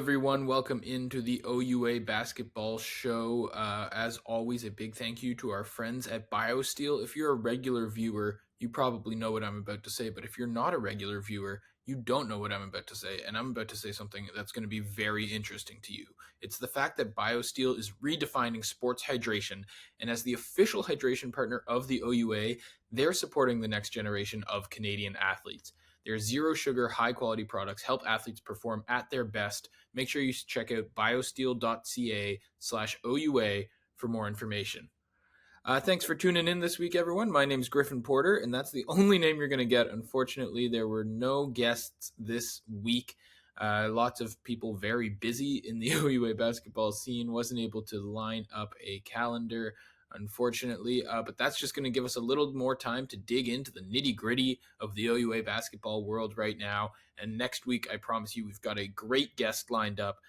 everyone. Welcome into the OUA basketball show. As always, a big thank you to our friends at BioSteel. If you're a regular viewer, you probably know what I'm about to say, but if you're not a regular viewer, you don't know what I'm about to say, and I'm about to say something that's going to be very interesting to you. It's the fact that BioSteel is redefining sports hydration, and as the official hydration partner of the OUA, they're supporting the next generation of Canadian athletes. Their zero sugar, high quality products help athletes perform at their best. Make sure you check out biosteel.ca/OUA for more information. Thanks for tuning in this week, everyone. My name is Griffin Porter, and that's the only name you're going to get. Unfortunately, there were no guests this week. Lots of people very busy in the OUA basketball scene. Wasn't able to line up a calendar, unfortunately, but that's just going to give us a little more time to dig into the nitty gritty of the OUA basketball world right now. And next week, I promise you, we've got a great guest lined up,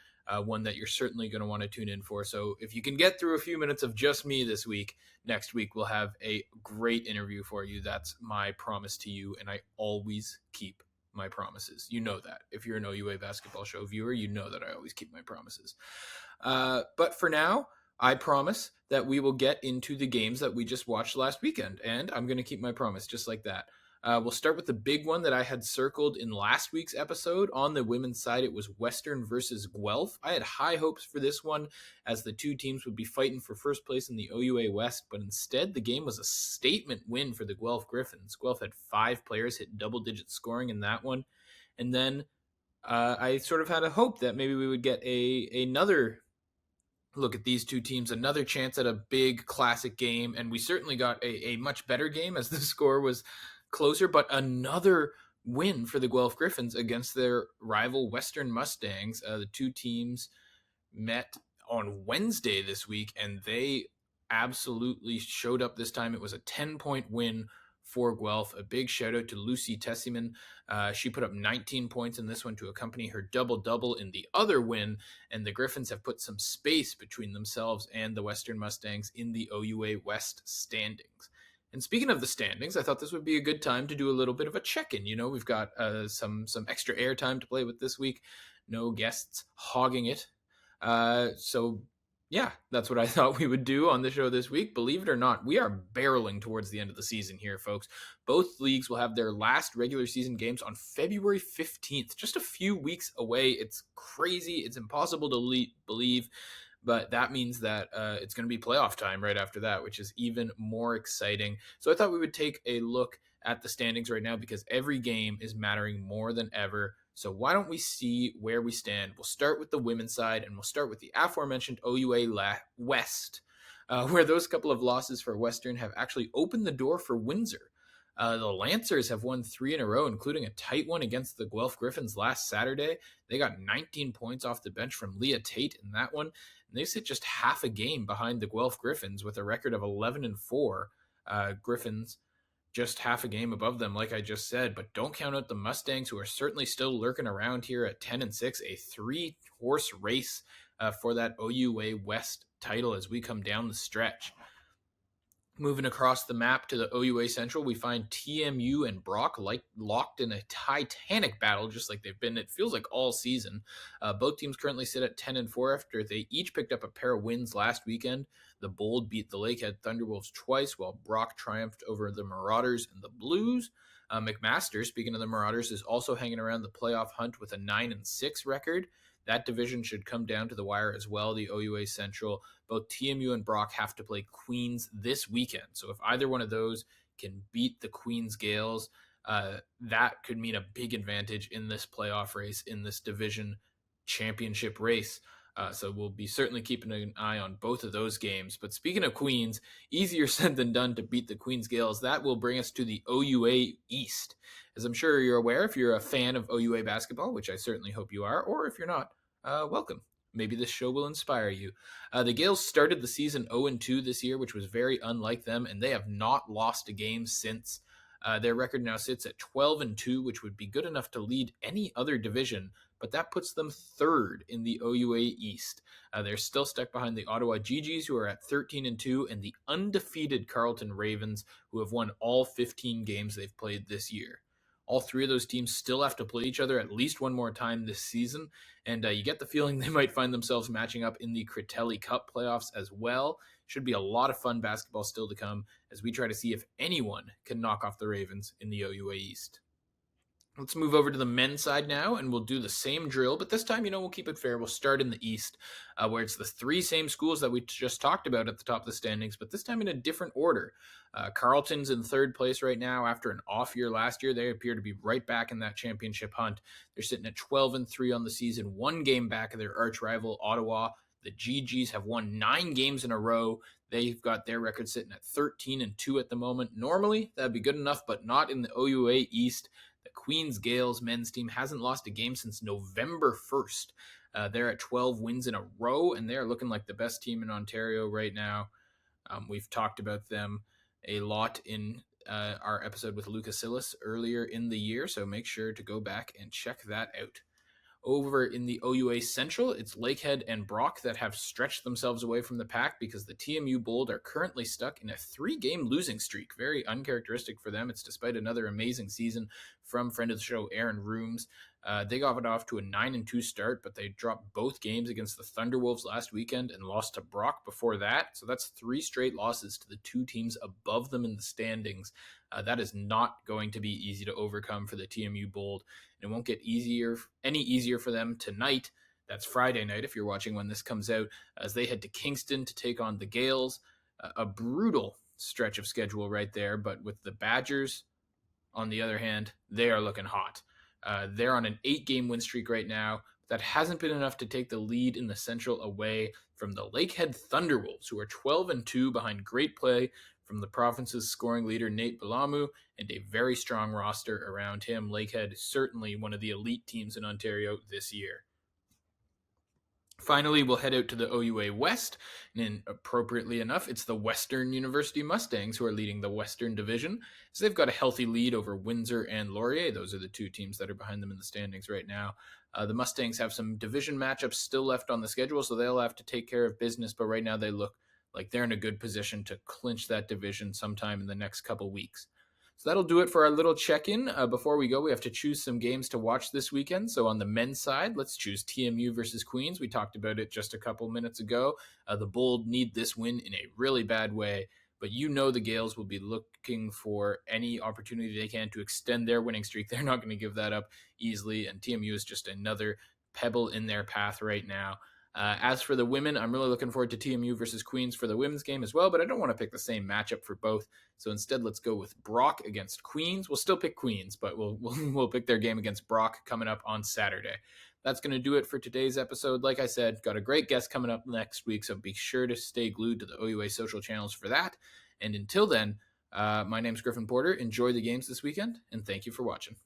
one that you're certainly going to want to tune in for. So if you can get through a few minutes of just me this week, next week we'll have a great interview for you. That's my promise to you, and I always keep my promises. You know that. If you're an OUA basketball show viewer, you know that I always keep my promises. But for now, I promise that we will get into the games that we just watched last weekend, and I'm going to keep my promise just like that. We'll start with the big one that I had circled in last week's episode. On the women's side, it was Western versus Guelph. I had high hopes for this one, as the two teams would be fighting for first place in the OUA West, but instead the game was a statement win for the Guelph Griffins. Guelph had 5 players hit double-digit scoring in that one, and then I sort of had a hope that maybe we would get another look at these two teams, another chance at a big classic game, and we certainly got a much better game as the score was closer, but another win for the Guelph Griffins against their rival Western Mustangs. The two teams met on Wednesday this week, and they absolutely showed up this time. It was a 10-point win for Guelph. A big shout out to Lucy Tessiman. She put up 19 points in this one to accompany her double-double in the other win, and the Griffins have put some space between themselves and the Western Mustangs in the OUA West standings. And speaking of the standings, I thought this would be a good time to do a little bit of a check-in. You know, we've got some extra airtime to play with this week. No guests hogging it. So yeah, that's what I thought we would do on the show this week. Believe it or not, we are barreling towards the end of the season here, folks. Both leagues will have their last regular season games on February 15th, just a few weeks away. It's crazy. It's impossible to believe. But that means that it's going to be playoff time right after that, which is even more exciting. So I thought we would take a look at the standings right now, because every game is mattering more than ever. So why don't we see where we stand? We'll start with the women's side, and we'll start with the aforementioned OUA West, where those couple of losses for Western have actually opened the door for Windsor. The Lancers have won 3 in a row, including a tight one against the Guelph Griffins last Saturday. They got 19 points off the bench from Leah Tate in that one, and they sit just half a game behind the Guelph Griffins with a record of 11-4. Griffins just half a game above them, like I just said, but don't count out the Mustangs, who are certainly still lurking around here at 10-6, a 3-horse race for that OUA West title as we come down the stretch. Moving across the map to the OUA Central, we find TMU and Brock locked in a titanic battle, just like they've been, it feels like, all season. Both teams currently sit at 10-4 after they each picked up a pair of wins last weekend. The Bold beat the Lakehead Thunderwolves twice, while Brock triumphed over the Marauders and the Blues. McMaster, speaking of the Marauders, is also hanging around the playoff hunt with a 9-6 record. That division should come down to the wire as well, the OUA Central. Both TMU and Brock have to play Queens this weekend. So if either one of those can beat the Queens Gales, that could mean a big advantage in this playoff race, in this division championship race. So we'll be certainly keeping an eye on both of those games. But speaking of Queens, easier said than done to beat the Queens Gales. That will bring us to the OUA East. As I'm sure you're aware, if you're a fan of OUA basketball, which I certainly hope you are, or if you're not, welcome. Maybe this show will inspire you. The Gales started the season 0-2 this year, which was very unlike them, and they have not lost a game since. Their record now sits at 12-2, which would be good enough to lead any other division, but that puts them third in the OUA East. They're still stuck behind the Ottawa GGs, who are at 13-2, and the undefeated Carleton Ravens, who have won all 15 games they've played this year. All three of those teams still have to play each other at least one more time this season, and you get the feeling they might find themselves matching up in the Critelli Cup playoffs as well. Should be a lot of fun basketball still to come as we try to see if anyone can knock off the Ravens in the OUA East. Let's move over to the men's side now, and we'll do the same drill, but this time, we'll keep it fair. We'll start in the East, where it's the three same schools that we just talked about at the top of the standings, but this time in a different order. Carleton's in third place right now after an off year last year. They appear to be right back in that championship hunt. They're sitting at 12-3 on the season, one game back of their arch rival, Ottawa. The GGs have won 9 games in a row. They've got their record sitting at 13-2 at the moment. Normally, that'd be good enough, but not in the OUA East. The Queens Gales men's team hasn't lost a game since November 1st. They're at 12 wins in a row, and they're looking like the best team in Ontario right now. We've talked about them a lot in our episode with Lucas Sillis earlier in the year, so make sure to go back and check that out. Over in the OUA Central, it's Lakehead and Brock that have stretched themselves away from the pack because the TMU Bold are currently stuck in a 3-game losing streak. Very uncharacteristic for them. It's despite another amazing season from friend of the show, Aaron Rooms. They got it off to a 9-2 start, but they dropped both games against the Thunderwolves last weekend and lost to Brock before that. So that's 3 straight losses to the 2 teams above them in the standings. That is not going to be easy to overcome for the TMU Bold. And it won't get any easier for them tonight. That's Friday night if you're watching when this comes out, as they head to Kingston to take on the Gales. A brutal stretch of schedule right there, but with the Badgers, on the other hand, they are looking hot. They're on an 8-game win streak right now. That hasn't been enough to take the lead in the Central away from the Lakehead Thunderwolves, who are 12-2 behind great play from the province's scoring leader, Nate Balamu, and a very strong roster around him. Lakehead is certainly one of the elite teams in Ontario this year. Finally, we'll head out to the OUA West, and appropriately enough, it's the Western University Mustangs who are leading the Western Division, as they've got a healthy lead over Windsor and Laurier. Those are the 2 teams that are behind them in the standings right now. The Mustangs have some division matchups still left on the schedule, so they'll have to take care of business, but right now they look like they're in a good position to clinch that division sometime in the next couple weeks. So that'll do it for our little check-in. Before we go, we have to choose some games to watch this weekend. So on the men's side, let's choose TMU versus Queens. We talked about it just a couple minutes ago. The Bold need this win in a really bad way, but the Gales will be looking for any opportunity they can to extend their winning streak. They're not going to give that up easily, and TMU is just another pebble in their path right now. As for the women, I'm really looking forward to TMU versus Queens for the women's game as well, but I don't want to pick the same matchup for both. So instead, let's go with Brock against Queens. We'll still pick Queens, but we'll pick their game against Brock coming up on Saturday. That's going to do it for today's episode. Like I said, got a great guest coming up next week, so be sure to stay glued to the OUA social channels for that. And until then, my name's Griffin Porter. Enjoy the games this weekend, and thank you for watching.